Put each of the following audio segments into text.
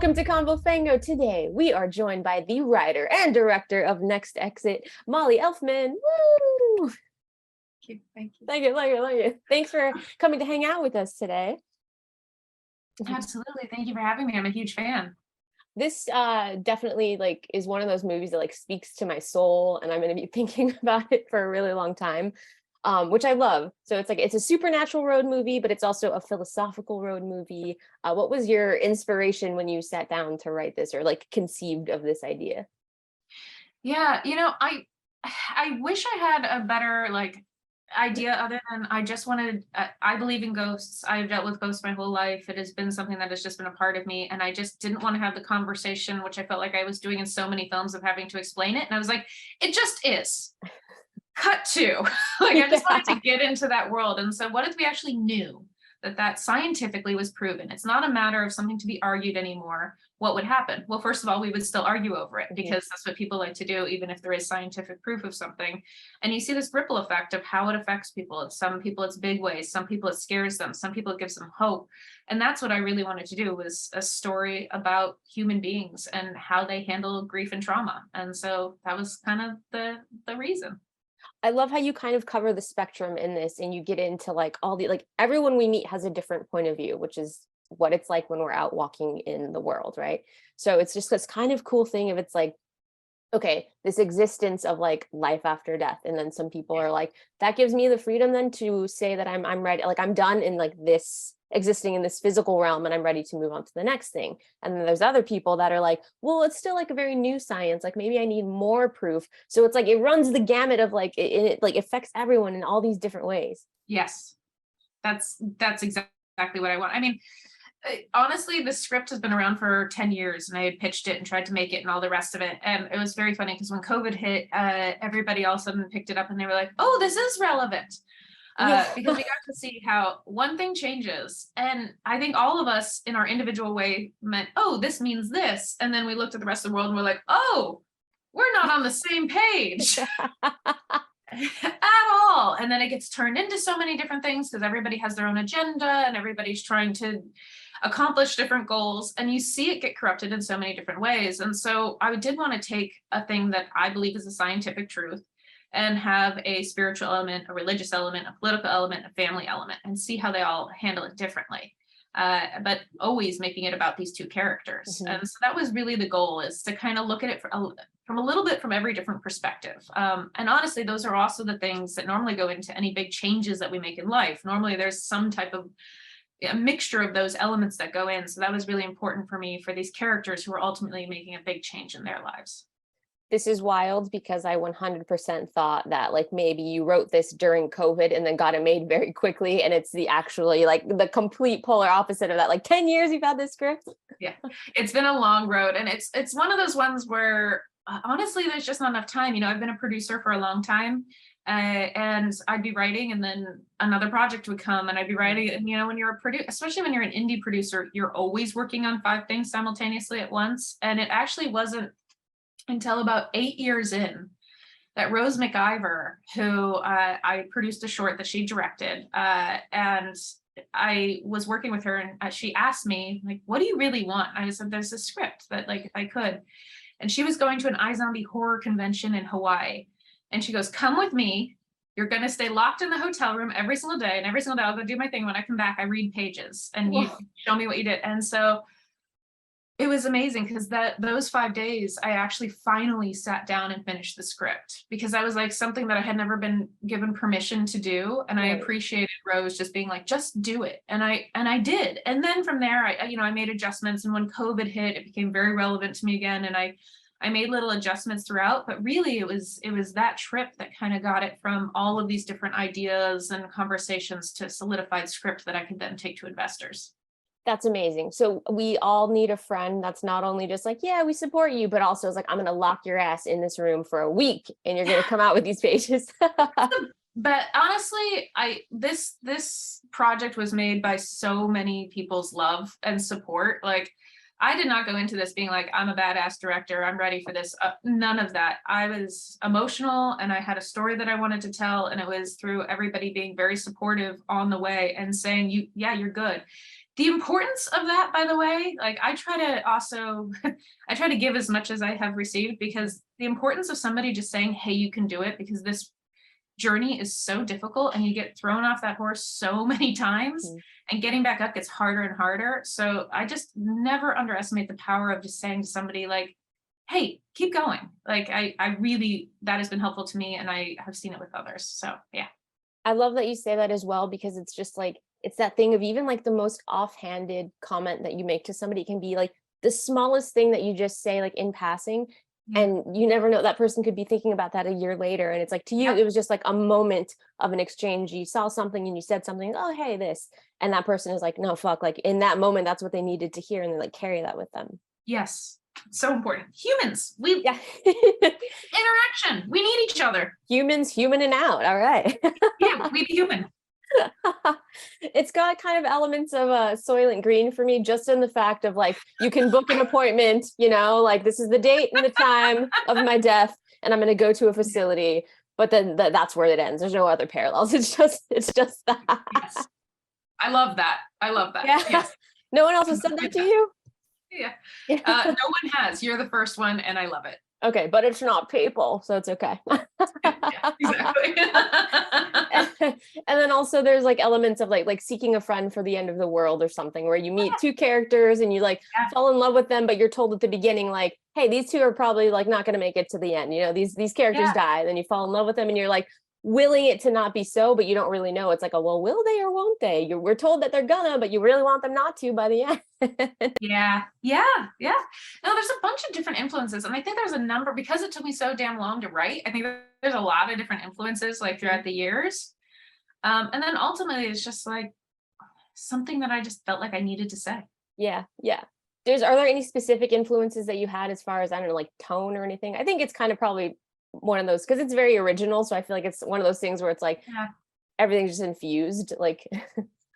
Welcome to Convo Fango. Today, we are joined by the writer and director of Next Exit, Mali Elfman. Woo! Thank you. Thank you. Thanks for coming to hang out with us today. Absolutely. Thank you for having me. I'm a huge fan. This definitely is one of those movies that speaks to my soul, and I'm going to be thinking about it for a really long time, which I love. So it's a supernatural road movie, but it's also a philosophical road movie. What was your inspiration when you sat down to write this, or conceived of this idea? Yeah, I wish I had a better idea other than I just wanted, I believe in ghosts. I've dealt with ghosts my whole life. It has been something that has just been a part of me. And I just didn't want to have the conversation, which I felt like I was doing in so many films, of having to explain it. And I was like, it just is. Cut to. I just wanted to get into that world. And so what if we actually knew that scientifically was proven? It's not a matter of something to be argued anymore. What would happen? Well, first of all, we would still argue over it because that's what people like to do, even if there is scientific proof of something. And you see this ripple effect of how it affects people. Some people it's big ways, some people it scares them, some people it gives them hope. And that's what I really wanted to do, was a story about human beings and how they handle grief and trauma. And so that was kind of the reason. I love how you kind of cover the spectrum in this, and you get into all the everyone we meet has a different point of view, which is what it's like when we're out walking in the world, right? So it's just this kind of cool thing of it's okay, this existence of life after death, and then some people are that gives me the freedom then to say that I'm ready, I'm done in this existing in this physical realm, and I'm ready to move on to the next thing. And then there's other people that are well, it's still a very new science, maybe I need more proof. So it's it runs the gamut of it affects everyone in all these different ways. Yes, that's exactly what I want. I mean, honestly, the script has been around for 10 years, and I had pitched it and tried to make it and all the rest of it. And it was very funny because when COVID hit, everybody all of a sudden picked it up and they were like, oh, this is relevant. Because we got to see how one thing changes. And I think all of us in our individual way meant, oh, this means this. And then we looked at the rest of the world and we're like, oh, we're not on the same page at all. And then it gets turned into so many different things because everybody has their own agenda and everybody's trying to accomplish different goals. And you see it get corrupted in so many different ways. And so I did want to take a thing that I believe is a scientific truth and have a spiritual element, a religious element, a political element, a family element, and see how they all handle it differently. But always making it about these two characters. And so that was really the goal, is to kind of look at it from a little bit from every different perspective. And honestly, those are also the things that normally go into any big changes that we make in life. Normally there's some type of a mixture of those elements that go in. So that was really important for me, for these characters who are ultimately making a big change in their lives. This is wild because I 100% thought that maybe you wrote this during COVID and then got it made very quickly, and it's the actually the complete polar opposite of that. 10 years you've had this script. Yeah, it's been a long road, and it's one of those ones where honestly there's just not enough time. I've been a producer for a long time, and I'd be writing and then another project would come and I'd be writing. And when you're a producer, especially when you're an indie producer, you're always working on 5 things simultaneously at once. And it actually wasn't until about 8 years in that Rose McIver, who I produced a short that she directed, and I was working with her, and she asked me, what do you really want? I said, there's a script that if I could. And she was going to an iZombie horror convention in Hawaii. And she goes, come with me. You're going to stay locked in the hotel room every single day. And every single day I'll go do my thing. When I come back, I read pages and you show me what you did. And so it was amazing because those 5 days, I actually finally sat down and finished the script, because that was something that I had never been given permission to do. And I appreciated Rose just being just do it. And I did. And then from there, I made adjustments. And when COVID hit, it became very relevant to me again. And I made little adjustments throughout, but really it was that trip that kind of got it from all of these different ideas and conversations to solidified script that I could then take to investors. That's amazing. So we all need a friend that's not only just yeah, we support you, but also is I'm going to lock your ass in this room for a week and you're going to come out with these pages. But honestly, this project was made by so many people's love and support. I did not go into this being like, I'm a badass director, I'm ready for this. None of that. I was emotional and I had a story that I wanted to tell. And it was through everybody being very supportive on the way and saying, yeah, you're good. The importance of that, by the way, like I try to also, I try to give as much as I have received, because the importance of somebody just saying, hey, you can do it, because this journey is so difficult and you get thrown off that horse so many times, and getting back up gets harder and harder. So I just never underestimate the power of just saying to somebody like, hey, keep going. Like I really, that has been helpful to me, and I have seen it with others. So yeah. I love that you say that as well, because it's just like, it's that thing of even like the most offhanded comment that you make to somebody can be like the smallest thing that you just say like in passing. Yeah. And you never know, that person could be thinking about that a year later. And it's like, to you, Yep. it was just like a moment of an exchange. You saw something and you said something, oh, hey, this. And that person is like, no, fuck. Like in that moment, that's what they needed to hear. And they like carry that with them. Yes. So important. Humans, we Yeah. interaction. We need each other. Humans, humaning out. All right. Yeah, we be human. It's got kind of elements of Soylent Green for me, just in the fact of like, you can book an appointment, you know, like this is the date and the time of my death, and I'm going to go to a facility, but then that's where it ends. There's no other parallels. It's just that. Yes. I love that. I love that. Yeah. Yes. No one else has said that to you? Yeah. No one has. You're the first one, and I love it. Okay, but it's not people, so it's okay. Yeah, exactly. And then also there's like elements of like seeking a friend for the end of the world or something, where you meet two characters and you like fall in love with them, but you're told at the beginning like, hey, these two are probably like not going to make it to the end, you know, these characters die. Then you fall in love with them and you're like willing it to not be so, but you don't really know. It's like, oh, well, will they or won't they? We're told that they're gonna, but you really want them not to by the end. Yeah. No, there's a bunch of different influences, and I think there's a number, because it took me so damn long to write. I think there's a lot of different influences like throughout the years, and then ultimately it's just like something that I just felt like I needed to say. Yeah. Are there any specific influences that you had as far as, I don't know, like tone or anything? I think it's kind of probably one of those, because it's very original, so I feel like it's one of those things where it's like everything's just infused, like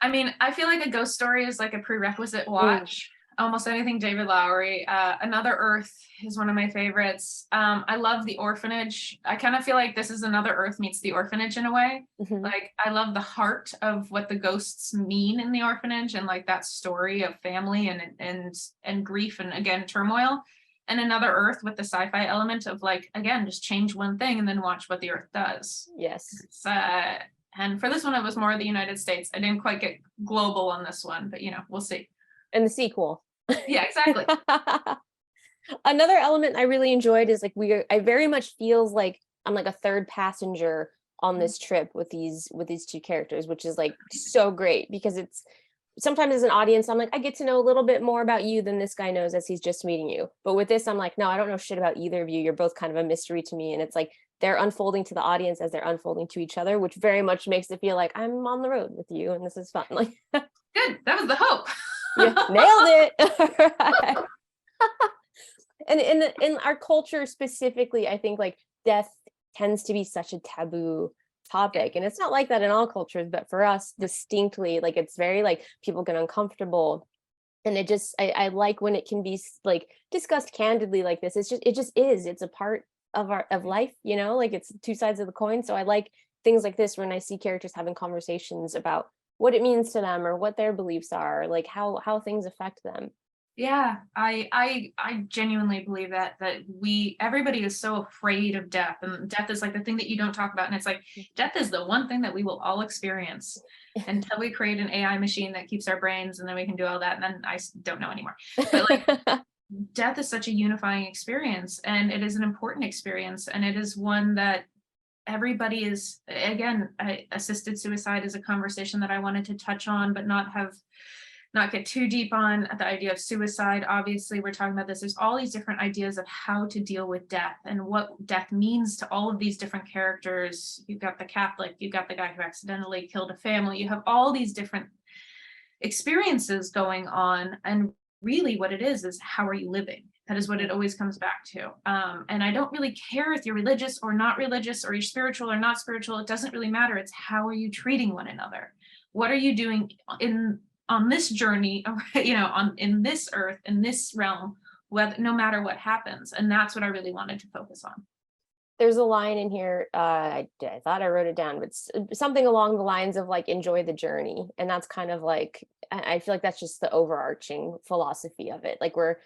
I mean, I feel like a ghost story is like a prerequisite watch. Almost anything David Lowery. Another Earth is one of my favorites. I love The Orphanage. I kind of feel like this is Another Earth meets The Orphanage in a way. Like I love the heart of what the ghosts mean in the orphanage, and like that story of family and grief and again turmoil. And Another Earth with the sci-fi element of like, again, just change one thing and then watch what the Earth does. Yes. And for this one, it was more the United States. I didn't quite get global on this one, but you know, we'll see. And the sequel. Yeah, exactly. Another element I really enjoyed is like I very much feels like I'm like a third passenger on this trip with these two characters, which is like so great, because it's sometimes as an audience, I'm like, I get to know a little bit more about you than this guy knows as he's just meeting you. But with this, I'm like, no, I don't know shit about either of you. You're both kind of a mystery to me. And it's like they're unfolding to the audience as they're unfolding to each other, which very much makes it feel like I'm on the road with you and this is fun. Like, good. That was the hope. yeah, nailed it. Right. And in our culture specifically, I think like death tends to be such a taboo topic, and it's not like that in all cultures, but for us distinctly, like it's very like people get uncomfortable, and it just I like when it can be like discussed candidly like this. It's a part of life, you know, like it's two sides of the coin. So I like things like this when I see characters having conversations about what it means to them or what their beliefs are, like how things affect them. Yeah, I genuinely believe that everybody is so afraid of death, and death is like the thing that you don't talk about, and it's like death is the one thing that we will all experience until we create an AI machine that keeps our brains, and then we can do all that, and then I don't know anymore. But like death is such a unifying experience, and it is an important experience, and it is one that everybody is, again, assisted suicide is a conversation that I wanted to touch on, but not get too deep on the idea of suicide. Obviously, we're talking about this. There's all these different ideas of how to deal with death and what death means to all of these different characters. You've got the Catholic, you've got the guy who accidentally killed a family. You have all these different experiences going on. And really what it is how are you living? That is what it always comes back to. And I don't really care if you're religious or not religious, or you're spiritual or not spiritual. It doesn't really matter. It's how are you treating one another? What are you doing on this journey, in this earth, in this realm, no matter what happens. And that's what I really wanted to focus on. There's a line in here, I thought I wrote it down, but something along the lines of like, enjoy the journey. And that's kind of like, I feel like that's just the overarching philosophy of it. Like we're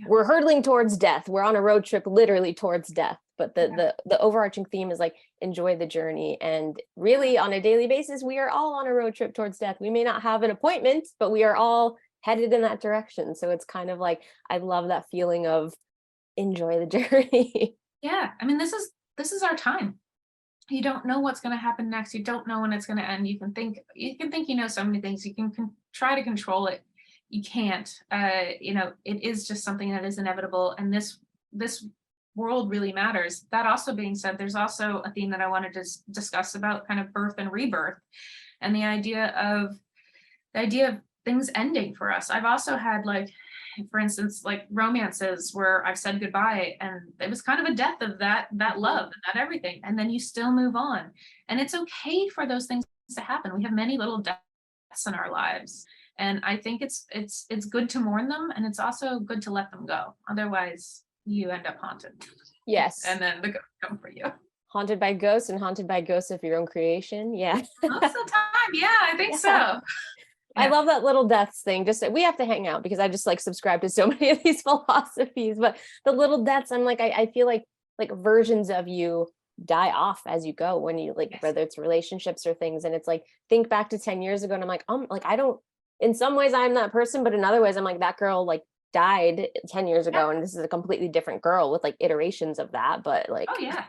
hurtling towards death. We're on a road trip literally towards death. But the overarching theme is like, enjoy the journey. And really on a daily basis, we are all on a road trip towards death. We may not have an appointment, but we are all headed in that direction. So it's kind of like, I love that feeling of enjoy the journey. Yeah, I mean, this is our time. You don't know what's going to happen next. You don't know when it's going to end. You can think so many things. You can try to control it. You can't. It is just something that is inevitable. And this world really matters. That also being said, there's also a theme that I wanted to discuss about kind of birth and rebirth, and the idea of things ending for us. I've also had, like, for instance, like romances where I've said goodbye and it was kind of a death of that love and that everything, and then you still move on, and it's okay for those things to happen. We have many little deaths in our lives, and I think it's good to mourn them, and it's also good to let them go. Otherwise you end up haunted. Yes. And then the ghosts come for you. Haunted by ghosts, and haunted by ghosts of your own creation. Yeah. Most of the time, yeah, I think so. I love that little deaths thing. Just, we have to hang out because I just like subscribe to so many of these philosophies, but the little deaths, I'm like, I feel like versions of you die off as you go when you like, whether it's relationships or things. And it's like, think back to 10 years ago and I'm like, I don't, in some ways I'm that person, but in other ways I'm like, that girl like died 10 years ago and this is a completely different girl with like iterations of that. But like, oh yeah.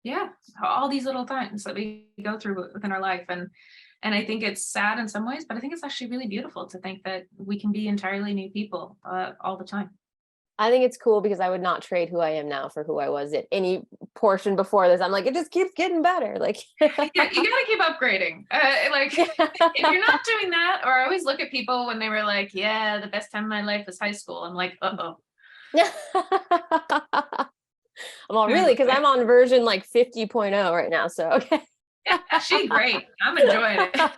Yeah, all these little things that we go through within our life. And I think it's sad in some ways, but I think it's actually really beautiful to think that we can be entirely new people all the time. I think it's cool because I would not trade who I am now for who I was at any portion before this. I'm like, it just keeps getting better. Like, you gotta keep upgrading. If you're not doing that, or I always look at people when they were like, yeah, the best time of my life was high school. I'm like, uh-oh. I'm all really, because I'm on version like 50.0 right now. So, okay. Yeah, she's great. I'm enjoying it.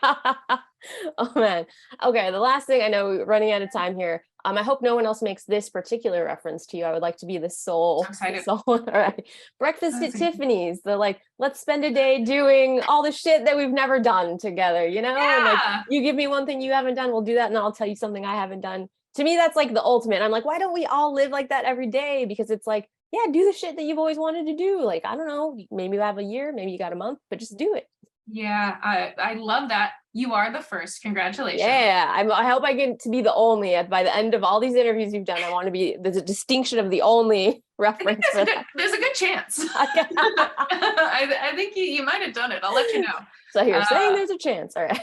Oh man. Okay, the last thing, I know we're running out of time here. I hope no one else makes this particular reference to you. I would like to be the sole. All right. Breakfast at Tiffany's. The like, let's spend a day doing all the shit that we've never done together, you know? Yeah. And like, you give me one thing you haven't done, we'll do that, and I'll tell you something I haven't done. To me, that's like the ultimate. I'm like, why don't we all live like that every day? Because it's like, yeah, do the shit that you've always wanted to do. Like, I don't know, maybe you have a year, maybe you got a month, but just do it. Yeah, I love that. You are the first. Congratulations. Yeah, I hope I get to be the only. By the end of all these interviews you've done, I want to be the distinction of the only reference. There's a good chance. I think you might have done it. I'll let you know. So you're saying there's a chance. All right.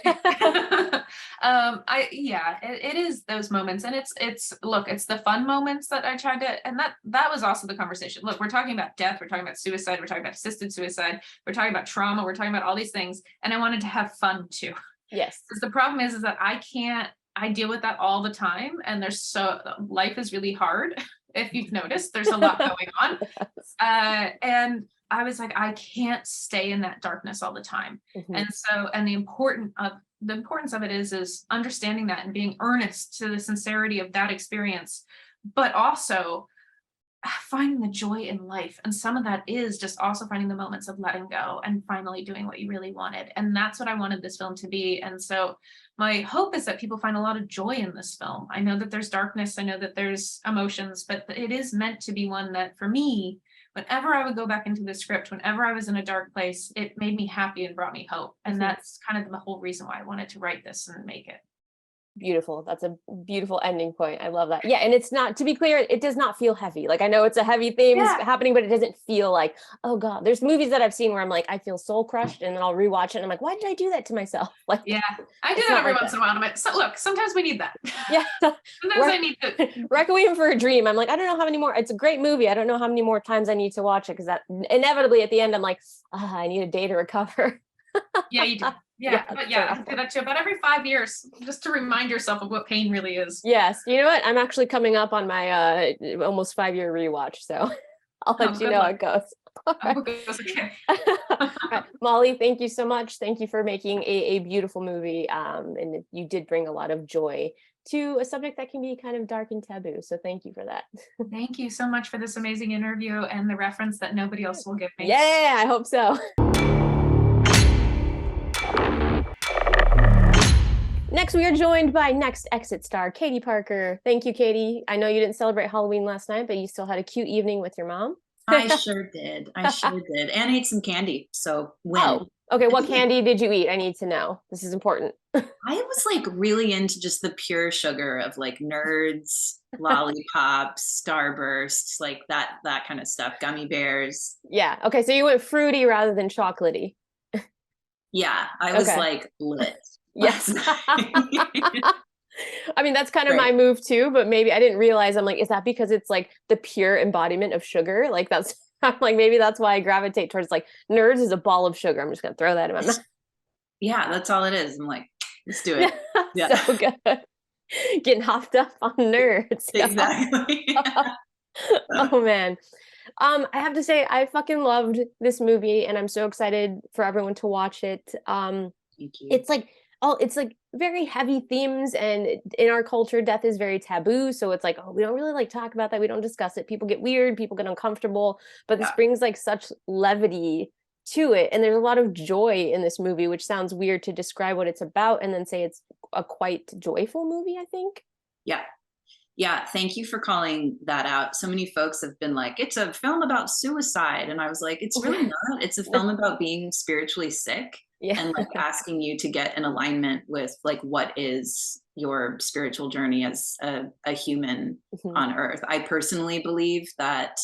It is those moments, and it's the fun moments that I tried to, and that was also the conversation. Look, we're talking about death, we're talking about suicide, we're talking about assisted suicide, we're talking about trauma, we're talking about all these things, and I wanted to have fun too. Yes. Because the problem is that I deal with that all the time, and life is really hard. If you've noticed, there's a lot going on. And I was like, I can't stay in that darkness all the time. Mm-hmm. And the importance of it is understanding that and being earnest to the sincerity of that experience, but also finding the joy in life. And some of that is just also finding the moments of letting go and finally doing what you really wanted. And that's what I wanted this film to be. And so my hope is that people find a lot of joy in this film. I know that there's darkness, I know that there's emotions, but it is meant to be one that, for me, whenever I would go back into the script, whenever I was in a dark place, it made me happy and brought me hope. And that's kind of the whole reason why I wanted to write this and make it. Beautiful. That's a beautiful ending point. I love that. Yeah. And it's not, to be clear, it does not feel heavy. Like, I know it's a heavy theme happening, but it doesn't feel like, oh God, there's movies that I've seen where I'm like, I feel soul crushed, and then I'll rewatch it and I'm like, why did I do that to myself? Like, yeah, I do that every once in a while. So look, sometimes we need that. Yeah. Sometimes I need to. Requiem for a Dream. I'm like, I don't know how many more, it's a great movie. I don't know how many more times I need to watch it, because that inevitably at the end, I'm like, I need a day to recover. Yeah, you do. Yeah, I do that too. About every 5 years, just to remind yourself of what pain really is. Yes. You know what? I'm actually coming up on my almost 5-year rewatch, so I'll let you know how it goes. Right. Okay. Molly, thank you so much. Thank you for making a beautiful movie. And you did bring a lot of joy to a subject that can be kind of dark and taboo. So thank you for that. Thank you so much for this amazing interview and the reference that nobody else will give me. Yeah, I hope so. Next, we are joined by Next Exit star, Katie Parker. Thank you, Katie. I know you didn't celebrate Halloween last night, but you still had a cute evening with your mom. I sure did. I sure did. And ate some candy. So win. Oh, okay. What candy did you eat? I need to know. This is important. I was like really into just the pure sugar of like Nerds, lollipops, Starbursts, like that kind of stuff, gummy bears. Yeah. Okay. So you went fruity rather than chocolatey. Yeah, I was Okay. like lit. Yes. I mean, that's kind of my move too, but maybe I didn't realize. I'm like, is that because it's like the pure embodiment of sugar? Like that's, I'm like, maybe that's why I gravitate towards like Nerds is a ball of sugar. I'm just gonna throw that in my mouth. Yeah, that's all it is. I'm like, let's do it. Yeah. So good. Getting hopped up on Nerds. Exactly. Oh man. I have to say, I fucking loved this movie and I'm so excited for everyone to watch it. Thank you. It's like very heavy themes, and in our culture death is very taboo, so it's like, oh, we don't really like talk about that, we don't discuss it, people get weird, people get uncomfortable, but this brings like such levity to it, and there's a lot of joy in this movie, which sounds weird to describe what it's about and then say it's a quite joyful movie, I think. Yeah, thank you for calling that out. So many folks have been like, it's a film about suicide. And I was like, it's really not. It's a film about being spiritually sick and like asking you to get in alignment with like what is your spiritual journey as a human on earth. I personally believe that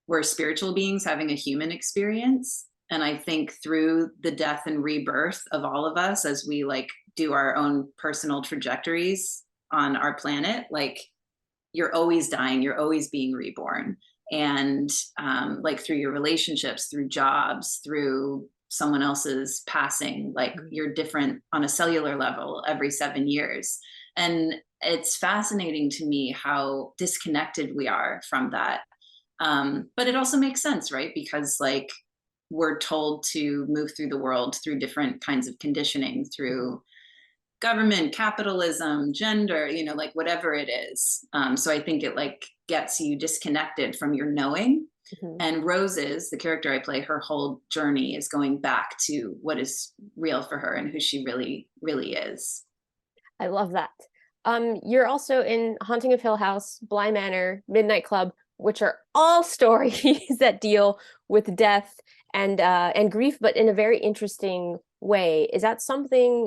we're spiritual beings having a human experience. And I think through the death and rebirth of all of us as we like do our own personal trajectories on our planet, like you're always dying, you're always being reborn. And like through your relationships, through jobs, through someone else's passing, like you're different on a cellular level every 7 years. And it's fascinating to me how disconnected we are from that. But it also makes sense, right? Because like we're told to move through the world through different kinds of conditioning, through government, capitalism, gender, you know, like whatever it is. So I think it like gets you disconnected from your knowing. And Rose's, the character I play, her whole journey is going back to what is real for her and who she really, really is. I love that. You're also in Haunting of Hill House, Bly Manor, Midnight Club, which are all stories that deal with death and grief, but in a very interesting way. Is that something,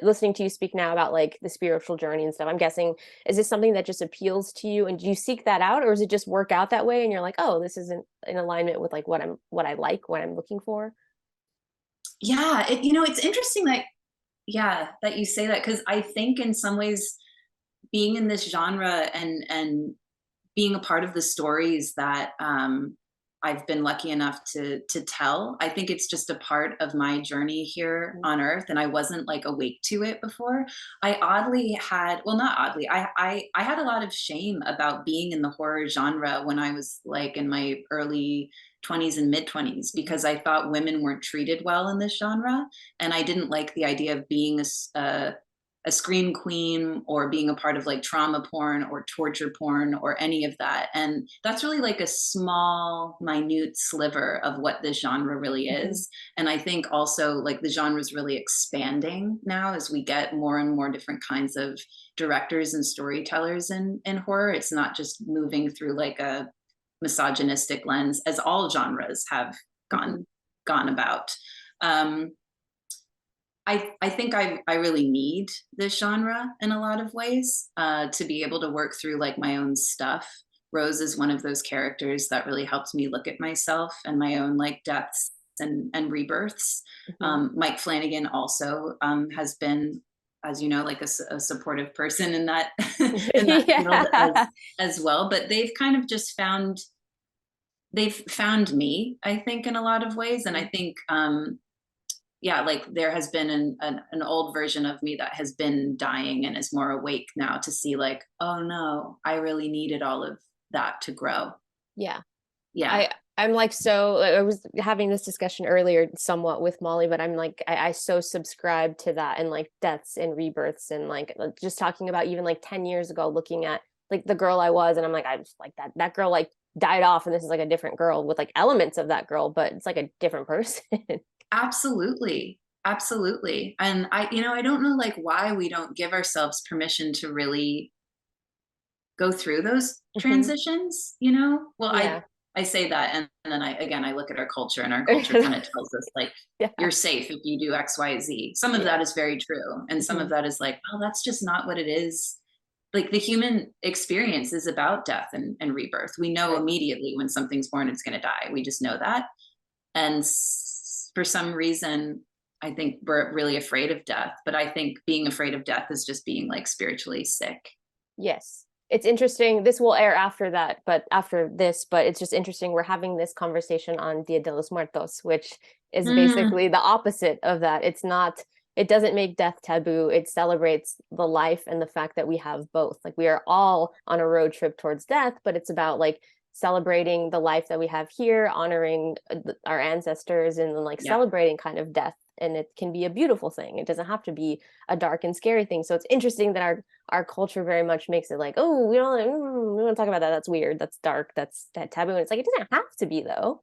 listening to you speak now about like the spiritual journey and stuff, I'm guessing, is this something that just appeals to you, and do you seek that out, or does it just work out that way and you're like, oh, this isn't in alignment with like what I like, what I'm looking for? Yeah, it's interesting that you say that, because I think in some ways being in this genre and being a part of the stories that I've been lucky enough to tell, I think it's just a part of my journey here on earth, and I wasn't like awake to it before. I oddly had, well, not oddly, I had a lot of shame about being in the horror genre when I was like in my early 20s and mid 20s, because I thought women weren't treated well in this genre, and I didn't like the idea of being a scream queen or being a part of like trauma porn or torture porn or any of that. And that's really like a small, minute sliver of what this genre really is. And I think also like the genre is really expanding now as we get more and more different kinds of directors and storytellers in horror. It's not just moving through like a misogynistic lens, as all genres have gone about. I think I really need this genre in a lot of ways to be able to work through like my own stuff. Rose is one of those characters that really helps me look at myself and my own like depths and rebirths. Mike Flanagan also has been, as you know, like a supportive person in that, in that field as well. But they've kind of just found me, I think, in a lot of ways. And I think like there has been an old version of me that has been dying and is more awake now to see like, oh no, I really needed all of that to grow. Yeah. Yeah. I'm like, so I was having this discussion earlier somewhat with Molly, but I'm like, I so subscribe to that, and like deaths and rebirths, and like just talking about even like 10 years ago, looking at like the girl I was, and I'm like, I just like that girl like died off, and this is like a different girl with like elements of that girl, but it's like a different person. Absolutely. Absolutely. And I don't know like why we don't give ourselves permission to really go through those Mhm. transitions, well, Yeah. I say that, and then I look at our culture, and our culture kind of tells us like, Yeah. you're safe if you do XYZ. Some of Yeah. that is very true, and some of Mhm. that is like, oh, that's just not what it is. Like the human experience is about death and rebirth. We know Right. immediately when something's born it's going to die. We just know that. And for some reason, I think we're really afraid of death, but I think being afraid of death is just being like spiritually sick. Yes. It's interesting. This will air after that, but after this, but it's just interesting. We're having this conversation on Dia de los Muertos, which is Mm, basically the opposite of that. It's not, it doesn't make death taboo. It celebrates the life and the fact that we have both. Like we are all on a road trip towards death, but it's about like celebrating the life that we have here, honoring our ancestors, and then like yeah. celebrating kind of death. And it can be a beautiful thing. It doesn't have to be a dark and scary thing. So it's interesting that our culture very much makes it like, oh, we don't talk about that. That's weird. That's dark. That's that taboo. And it's like, it doesn't have to be though.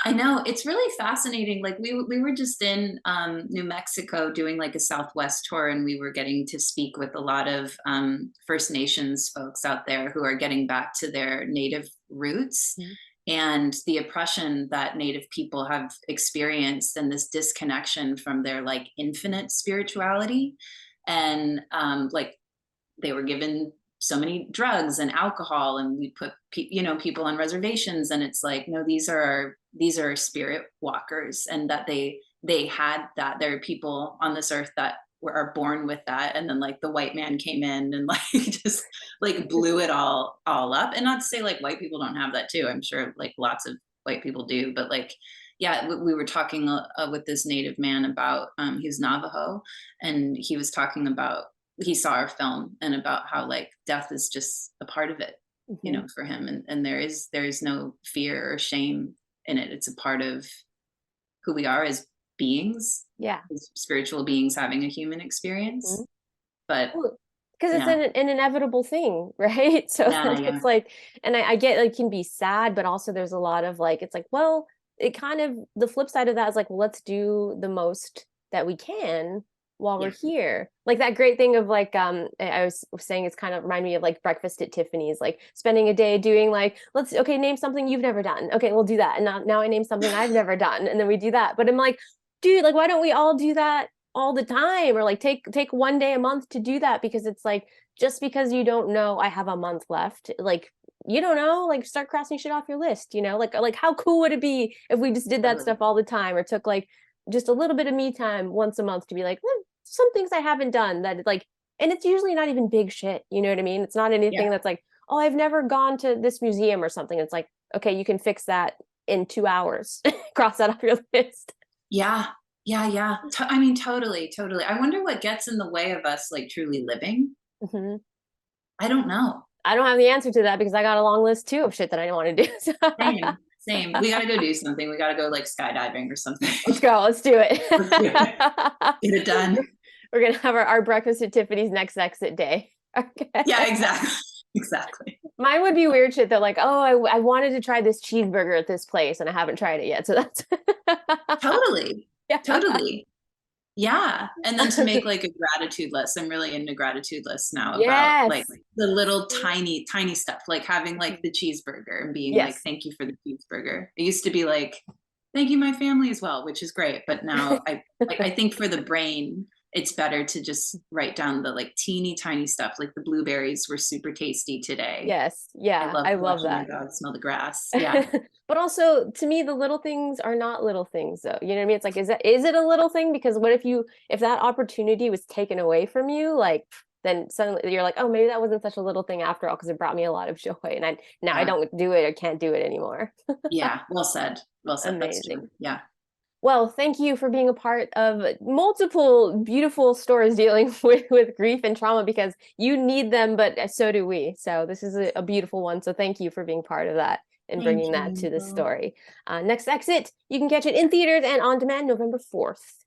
I know, it's really fascinating. Like we were just in New Mexico doing like a Southwest tour, and we were getting to speak with a lot of First Nations folks out there who are getting back to their native roots Mhm. and the oppression that Native people have experienced, and this disconnection from their like infinite spirituality. And like they were given so many drugs and alcohol, and we put people on reservations, and it's like, no, these are spirit walkers, and that they had that. There are people on this earth that are born with that, and then like the white man came in and like just like blew it all up. And not to say like white people don't have that too, I'm sure like lots of white people do, but like, yeah, we were talking with this native man about he's Navajo, and he was talking about, he saw our film, and about how like death is just a part of it, Mhm. for him, and there is no fear or shame in it. It's a part of who we are as beings, Yeah. as spiritual beings having a human Mhm. experience. But Because it's yeah, an inevitable thing, right? So yeah, then yeah, it's like, and I get like, it can be sad, but also there's a lot of like, it's like, well, it kind of, the flip side of that is like, well, let's do the most that we can while we're yeah, here. Like that great thing of like, I was saying, it's kind of remind me of like breakfast at Tiffany's, like spending a day doing like, let's, okay, name something you've never done. Okay, we'll do that. And now I name something I've never done. And then we do that. But I'm like, dude, like, why don't we all do that all the time, or like take one day a month to do that? Because it's like, just because you don't know I have a month left, like you don't know, like start crossing shit off your list, like how cool would it be if we just did that totally, stuff all the time, or took like just a little bit of me time once a month to be like, some things I haven't done that like, and it's usually not even big shit, you know what I mean? It's not yeah, anything that's like, oh, I've never gone to this museum or something. It's like, okay, you can fix that in 2 hours. Cross that off your list. yeah, yeah, yeah. I mean, totally, totally. I wonder what gets in the way of us like truly living. Mhm. I don't know. I don't have the answer to that because I got a long list too of shit that I don't want to do. So Same, same. We got to go do something. We got to go like skydiving or something. let's go. Let's do it. Let's do it. Get it done. We're gonna have our breakfast at Tiffany's next exit day. Okay. Yeah, exactly. Exactly. Mine would be weird shit that like, oh, I wanted to try this cheeseburger at this place and I haven't tried it yet. So that's Totally. yeah. Totally. Yeah. And then to make like a gratitude list. I'm really into gratitude lists now about like Yes. the little tiny, tiny stuff, like having like Mhm. the cheeseburger and being like, Yes. thank you for the cheeseburger. It used to be like, thank you, my family as well, which is great. But now I think for the brain, it's better to just write down the like teeny tiny stuff. Like the blueberries were super tasty today. Yes. I Yeah. love I love watching my that. dog smell the grass. Yeah. But also to me, the little things are not little things though. You know what I mean? It's like, is it a little thing? Because what if that opportunity was taken away from you, like then suddenly you're like, oh, maybe that wasn't such a little thing after all, because it brought me a lot of joy. And I Yeah. don't do it or can't do it anymore. Yeah. Well said. Well said. That's true. Amazing. Yeah. Well, thank you for being a part of multiple beautiful stories dealing with grief and trauma, because you need them, but so do we. So this is a beautiful one. So thank you for being part of that. in Thank bringing that you, to the April. story. Next Exit, you can catch it in theaters and on demand November 4th.